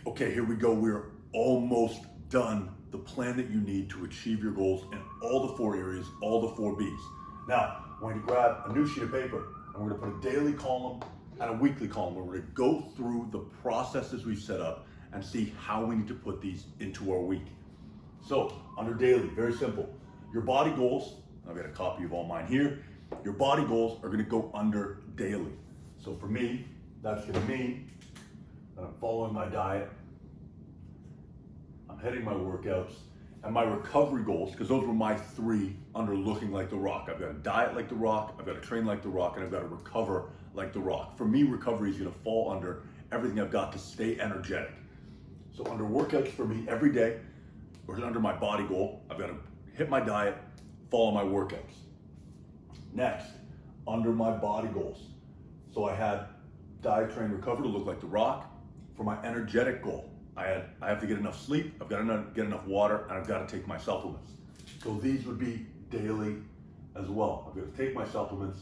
Okay, here we go. We're almost done. The plan that you need to achieve your goals in all the four areas, all the four B's. Now, we're going to grab a new sheet of paper and we're going to put a daily column and a weekly column where we're going to go through the processes we set up and see how we need to put these into our week. So, under daily, very simple. Your body goals, I've got a copy of all mine here. Your body goals are going to go under daily. So for me, that's going to mean that I'm following my diet, I'm hitting my workouts, and my recovery goals, because those were my three under looking like The Rock. I've got to diet like The Rock, I've got to train like The Rock, and I've got to recover like The Rock. For me, recovery is going to fall under everything I've got to stay energetic. So under workouts for me every day, or under my body goal, I've got to hit my diet, follow my workouts. Next, under my body goals. So I had diet, train, recover to look like The Rock. For my energetic goal, I have to get enough sleep, I've got to get enough water, and I've got to take my supplements. So these would be daily as well. I've got to take my supplements,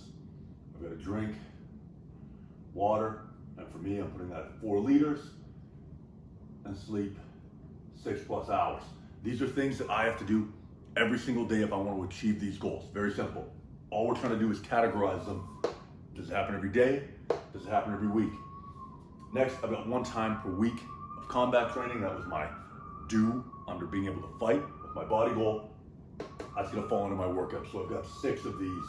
I've got to drink water, and for me, I'm putting that at 4 liters, and sleep 6+ hours. These are things that I have to do every single day if I want to achieve these goals. Very simple. All we're trying to do is categorize them. Does it happen every day? Does it happen every week? Next, I've got 1 time per week of combat training. That was my do under being able to fight with my body goal. That's gonna fall into my workout. So I've got 6 of these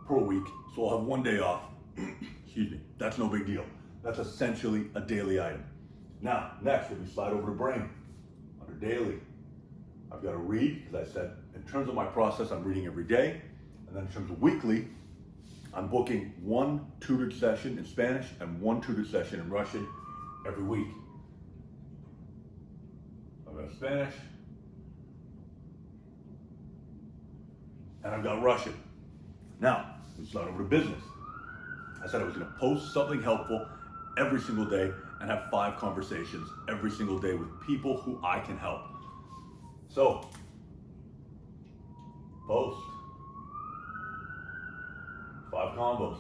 per week. So I'll have 1 day off. Excuse me, that's no big deal. That's essentially a daily item. Now, next, if we slide over to brain, under daily, I've got to read, as I said, in terms of my process, I'm reading every day. And then in terms of weekly, I'm booking 1 tutored session in Spanish and 1 tutored session in Russian every week. I've got Spanish, and I've got Russian. Now, we slide over to business. I said I was going to post something helpful every single day and have 5 conversations every single day with people who I can help. So, post 5 combos.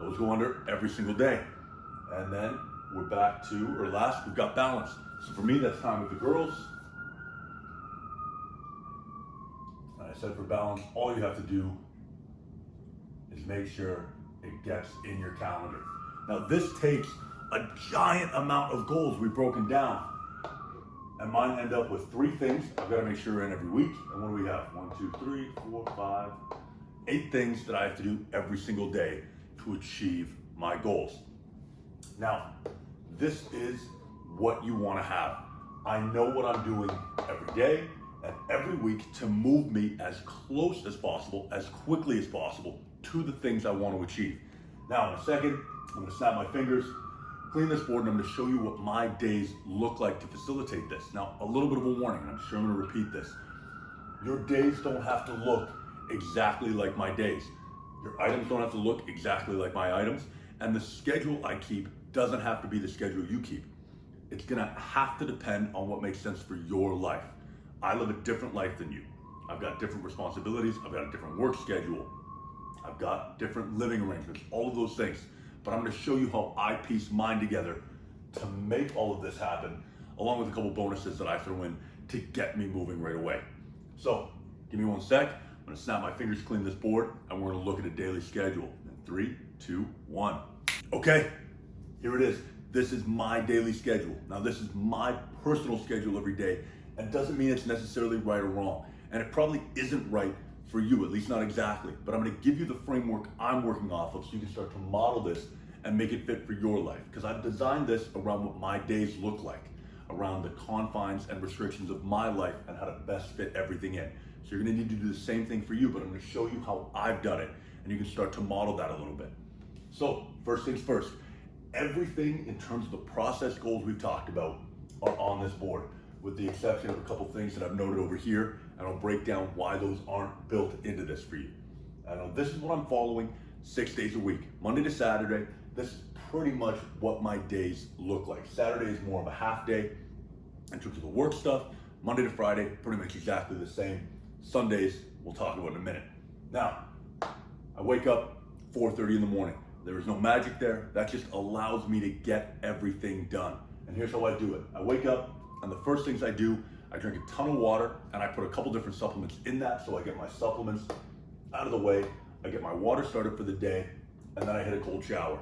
Those go under every single day. And then we're back to, or last, we've got balance. So for me, that's time with the girls. And I said for balance, all you have to do is make sure it gets in your calendar. Now this takes a giant amount of goals we've broken down. And mine end up with 3 things I've got to make sure in every week. And what do we have? 1, 2, 3, 4, 5, 8 things that I have to do every single day to achieve my goals. Now, this is what you want to have. I know what I'm doing every day and every week to move me as close as possible, as quickly as possible to the things I want to achieve. Now, in a second, I'm going to snap my fingers, clean this board, and I'm going to show you what my days look like to facilitate this. Now, a little bit of a warning, and I'm sure I'm going to repeat this. Your days don't have to look exactly like my days. Your items don't have to look exactly like my items, and the schedule I keep doesn't have to be the schedule you keep. It's going to have to depend on what makes sense for your life. I live a different life than you. I've got different responsibilities. I've got a different work schedule. I've got different living arrangements, all of those things. But I'm going to show you how I piece mine together to make all of this happen, along with a couple bonuses that I throw in to get me moving right away. So, give me 1 sec. I'm going to snap my fingers, clean this board, and we're going to look at a daily schedule. In 3, 2, 1. Okay, here it is. This is my daily schedule. Now, this is my personal schedule every day, and doesn't mean it's necessarily right or wrong. And it probably isn't right for you, at least not exactly. But I'm going to give you the framework I'm working off of so you can start to model this and make it fit for your life. Because I've designed this around what my days look like, around the confines and restrictions of my life and how to best fit everything in. So you're going to need to do the same thing for you, but I'm going to show you how I've done it, and you can start to model that a little bit. So first things first, everything in terms of the process goals we've talked about are on this board, with the exception of a couple things that I've noted over here, and I'll break down why those aren't built into this for you. And this is what I'm following 6 days a week, Monday to Saturday. This is pretty much what my days look like. Saturday is more of a half day in terms of the work stuff. Monday to Friday, pretty much exactly the same. Sundays, we'll talk about in a minute. Now, I wake up 4:30 in the morning. There is no magic there. That just allows me to get everything done. And here's how I do it. I wake up, and the first things I do, I drink a ton of water, and I put a couple different supplements in that, so I get my supplements out of the way, I get my water started for the day, and then I hit a cold shower.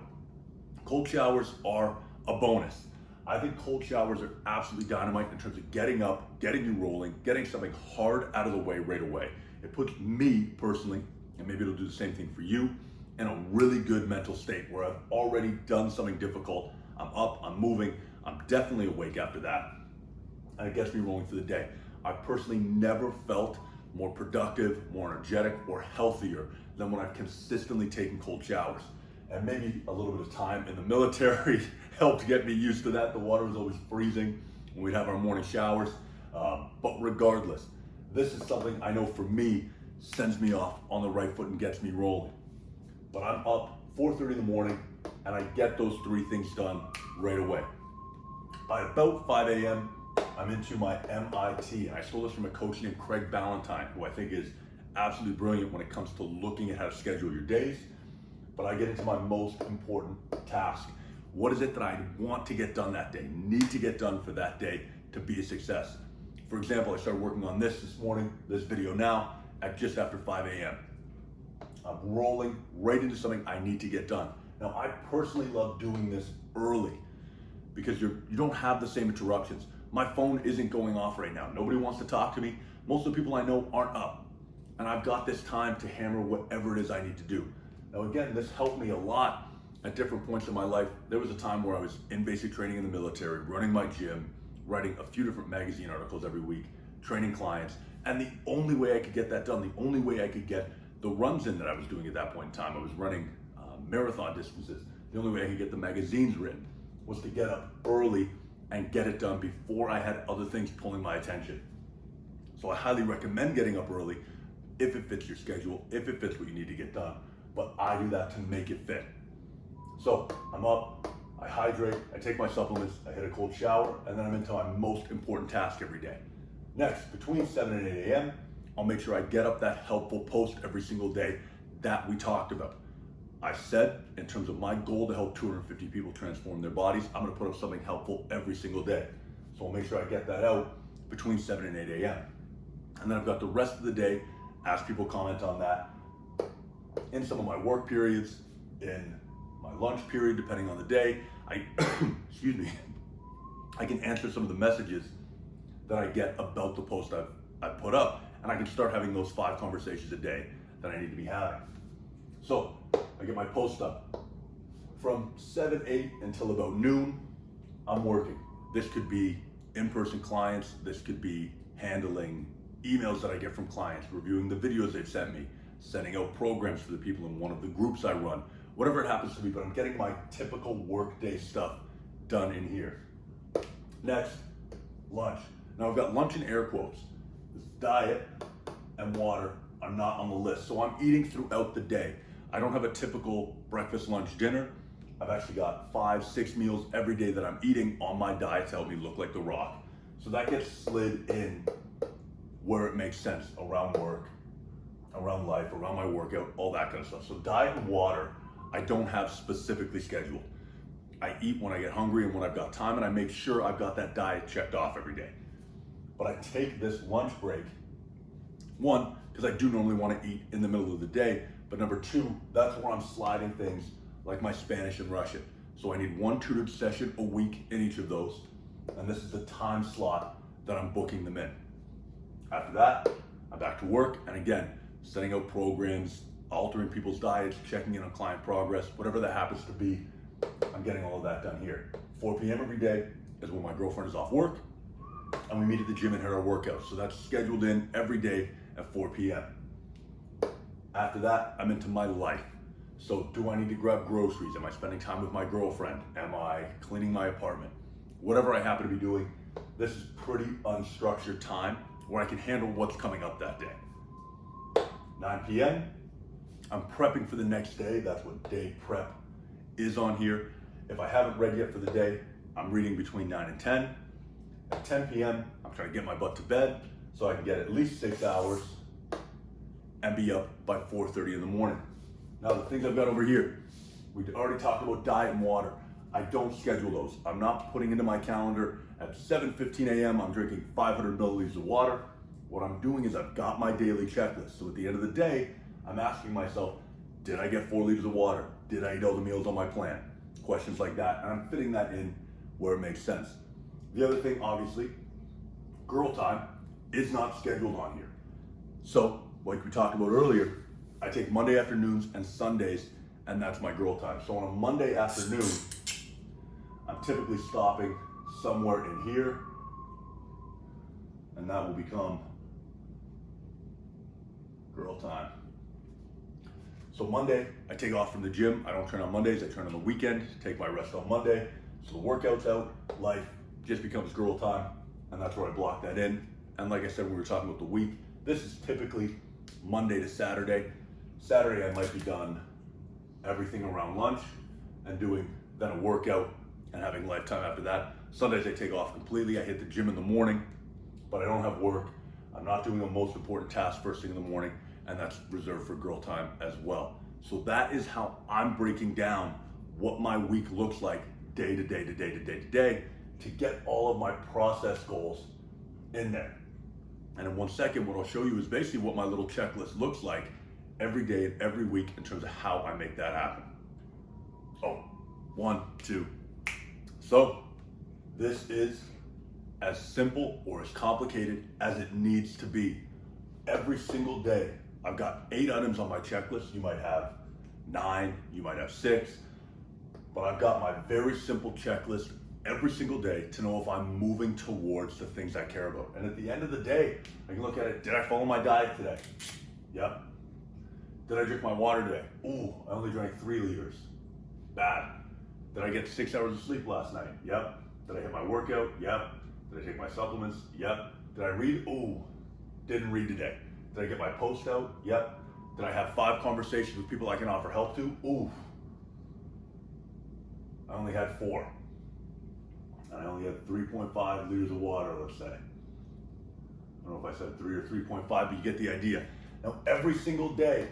Cold showers are a bonus. I think cold showers are absolutely dynamite in terms of getting up, getting you rolling, getting something hard out of the way right away. It puts me personally, and maybe it'll do the same thing for you, in a really good mental state where I've already done something difficult. I'm up, I'm moving, I'm definitely awake after that, and it gets me rolling through the day. I personally never felt more productive, more energetic, or healthier than when I've consistently taken cold showers. And maybe a little bit of time in the military helped get me used to that. The water was always freezing when we'd have our morning showers. But regardless, this is something I know for me sends me off on the right foot and gets me rolling. But I'm up 4:30 in the morning and I get those 3 things done right away. By about 5 a.m., I'm into my MIT, and I stole this from a coach named Craig Ballantyne, who I think is absolutely brilliant when it comes to looking at how to schedule your days. But I get into my most important task. What is it that I want to get done that day, need to get done for that day to be a success? For example, I started working on this morning, this video now, at just after 5 a.m. I'm rolling right into something I need to get done. Now, I personally love doing this early because you don't have the same interruptions. My phone isn't going off right now. Nobody wants to talk to me. Most of the people I know aren't up. And I've got this time to hammer whatever it is I need to do. Now again, this helped me a lot at different points in my life. There was a time where I was in basic training in the military, running my gym, writing a few different magazine articles every week, training clients. And the only way I could get that done, the only way I could get the runs in that I was doing at that point in time, I was running marathon distances. The only way I could get the magazines written was to get up early and get it done before I had other things pulling my attention. So I highly recommend getting up early if it fits your schedule, if it fits what you need to get done. But I do that to make it fit. So I'm up, I hydrate, I take my supplements, I hit a cold shower, and then I'm into my most important task every day. Next, between 7 and 8 a.m., I'll make sure I get up that helpful post every single day that we talked about. I said, in terms of my goal to help 250 people transform their bodies, I'm gonna put up something helpful every single day. So I'll make sure I get that out between 7 and 8 a.m. And then I've got the rest of the day, as people comment on that, in some of my work periods, in my lunch period, depending on the day, excuse me, I can answer some of the messages that I get about the post I've put up, and I can start having those 5 conversations a day that I need to be having. So I get my post up. From 7, 8 until about noon, I'm working. This could be in-person clients, this could be handling emails that I get from clients, reviewing the videos they've sent me, sending out programs for the people in one of the groups I run, whatever it happens to be, but I'm getting my typical workday stuff done in here. Next, lunch. Now I've got lunch in air quotes. This diet and water are not on the list, so I'm eating throughout the day. I don't have a typical breakfast, lunch, dinner. I've actually got 5, 6 meals every day that I'm eating on my diet to help me look like The Rock. So that gets slid in where it makes sense, around work, around life, around my workout, all that kind of stuff. So diet and water, I don't have specifically scheduled. I eat when I get hungry and when I've got time, and I make sure I've got that diet checked off every day. But I take this lunch break, 1, because I do normally want to eat in the middle of the day, but number 2, that's where I'm sliding things like my Spanish and Russian. So I need 1 tutored session a week in each of those, and this is the time slot that I'm booking them in. After that, I'm back to work, and again, setting out programs, altering people's diets, checking in on client progress, whatever that happens to be, I'm getting all of that done here. 4 p.m. every day is when my girlfriend is off work, and we meet at the gym and hit our workouts. So that's scheduled in every day at 4 p.m. After that, I'm into my life. So do I need to grab groceries? Am I spending time with my girlfriend? Am I cleaning my apartment? Whatever I happen to be doing, this is pretty unstructured time where I can handle what's coming up that day. 9 p.m., I'm prepping for the next day. That's what day prep is on here. If I haven't read yet for the day, I'm reading between 9 and 10. At 10 p.m., I'm trying to get my butt to bed so I can get at least 6 hours and be up by 4:30 in the morning. Now the things I've got over here, We already talked about diet and water. I don't schedule those. I'm not putting into my calendar at 7:15 a.m. I'm drinking 500 milliliters of water. What I'm doing is I've got my daily checklist. So at the end of the day, I'm asking myself, did I get 4 liters of water? Did I eat all the meals on my plan? Questions like that. And I'm fitting that in where it makes sense. The other thing, obviously, girl time is not scheduled on here. So, like we talked about earlier, I take Monday afternoons and Sundays, and that's my girl time. So on a Monday afternoon, I'm typically stopping somewhere in here, and that will become girl time. So Monday, I take off from the gym. I don't train on Mondays, I train on the weekend, take my rest on Monday. So the workout's out, life just becomes girl time, and that's where I block that in. And like I said, we were talking about the week. This is typically Monday to Saturday. Saturday, I might be done everything around lunch and doing then a workout and having lifetime after that. Sundays, I take off completely. I hit the gym in the morning, but I don't have work. I'm not doing the most important task first thing in the morning, and that's reserved for girl time as well. So that is how I'm breaking down what my week looks like day to day to day to day to day to get all of my process goals in there. And in 1 second, what I'll show you is basically what my little checklist looks like every day and every week in terms of how I make that happen. Oh, 1, 2. So this is as simple or as complicated as it needs to be. Every single day, I've got 8 items on my checklist. You might have 9, you might have 6, but I've got my very simple checklist every single day to know if I'm moving towards the things I care about. And at the end of the day, I can look at it, did I follow my diet today? Yep. Did I drink my water today? Ooh, I only drank 3 liters. Bad. Did I get 6 hours of sleep last night? Yep. Did I hit my workout? Yep. Did I take my supplements? Yep. Did I read? Ooh, didn't read today. Did I get my post out? Yep. Did I have 5 conversations with people I can offer help to? Ooh, I only had 4. And I only had 3.5 liters of water, let's say. I don't know if I said 3 or 3.5, but you get the idea. Now, every single day,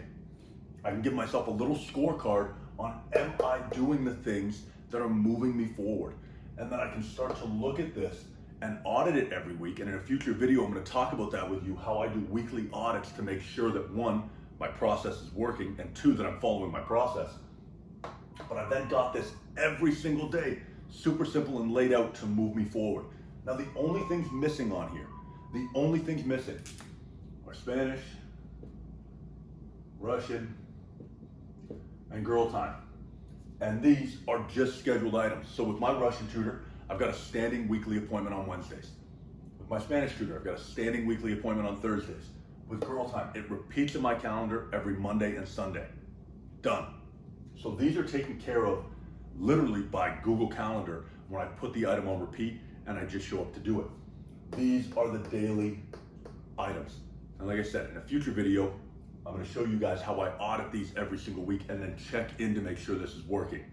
I can give myself a little scorecard on, am I doing the things that are moving me forward? And then I can start to look at this and audit it every week. And in a future video, I'm going to talk about that with you, how I do weekly audits to make sure that 1, my process is working, and 2, that I'm following my process. But I've then got this every single day, super simple and laid out to move me forward. Now, the only things missing on here, the only things missing are Spanish, Russian, and girl time. And these are just scheduled items. So with my Russian tutor, I've got a standing weekly appointment on Wednesdays. With my Spanish tutor, I've got a standing weekly appointment on Thursdays. With girl time, it repeats in my calendar every Monday and Sunday. Done. So these are taken care of literally by Google Calendar when I put the item on repeat and I just show up to do it. These are the daily items. And like I said, in a future video, I'm going to show you guys how I audit these every single week and then check in to make sure this is working.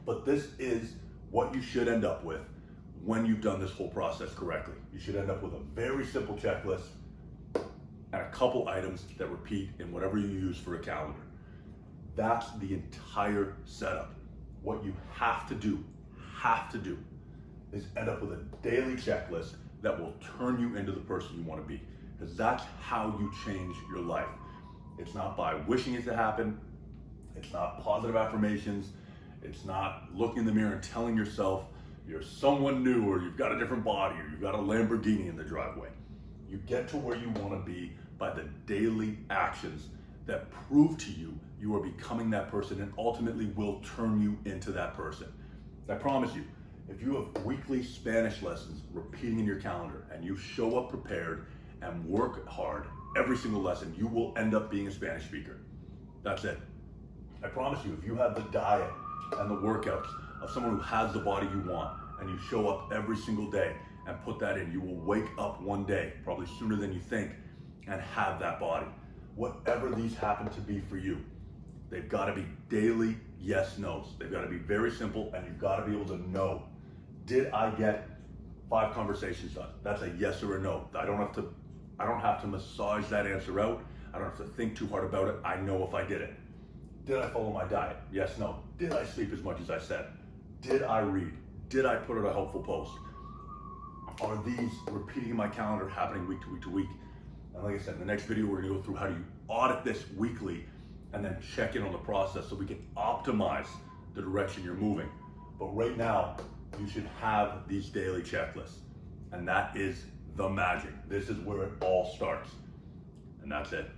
But this is what you should end up with when you've done this whole process correctly. You should end up with a very simple checklist and a couple items that repeat in whatever you use for a calendar. That's the entire setup. What you have to do is end up with a daily checklist that will turn you into the person you want to be. Because that's how you change your life. It's not by wishing it to happen. It's not positive affirmations. It's not looking in the mirror and telling yourself you're someone new or you've got a different body or you've got a Lamborghini in the driveway. You get to where you want to be by the daily actions that prove to you you are becoming that person and ultimately will turn you into that person. I promise you, if you have weekly Spanish lessons repeating in your calendar and you show up prepared and work hard every single lesson, you will end up being a Spanish speaker. That's it. I promise you, if you have the diet and the workouts of someone who has the body you want and you show up every single day and put that in, you will wake up one day, probably sooner than you think, and have that body. Whatever these happen to be for you, they've got to be daily yes, no's. They've got to be very simple, and you've got to be able to know, did I get 5 conversations done? That's a yes or a no. I don't have to massage that answer out. I don't have to think too hard about it. I know if I did it. Did I follow my diet? Yes, no. Did I sleep as much as I said? Did I read? Did I put out a helpful post? Are these repeating in my calendar happening week to week to week? And like I said, in the next video, we're gonna go through how do you audit this weekly and then check in on the process so we can optimize the direction you're moving. But right now, you should have these daily checklists. And that is the magic. This is where it all starts. And that's it.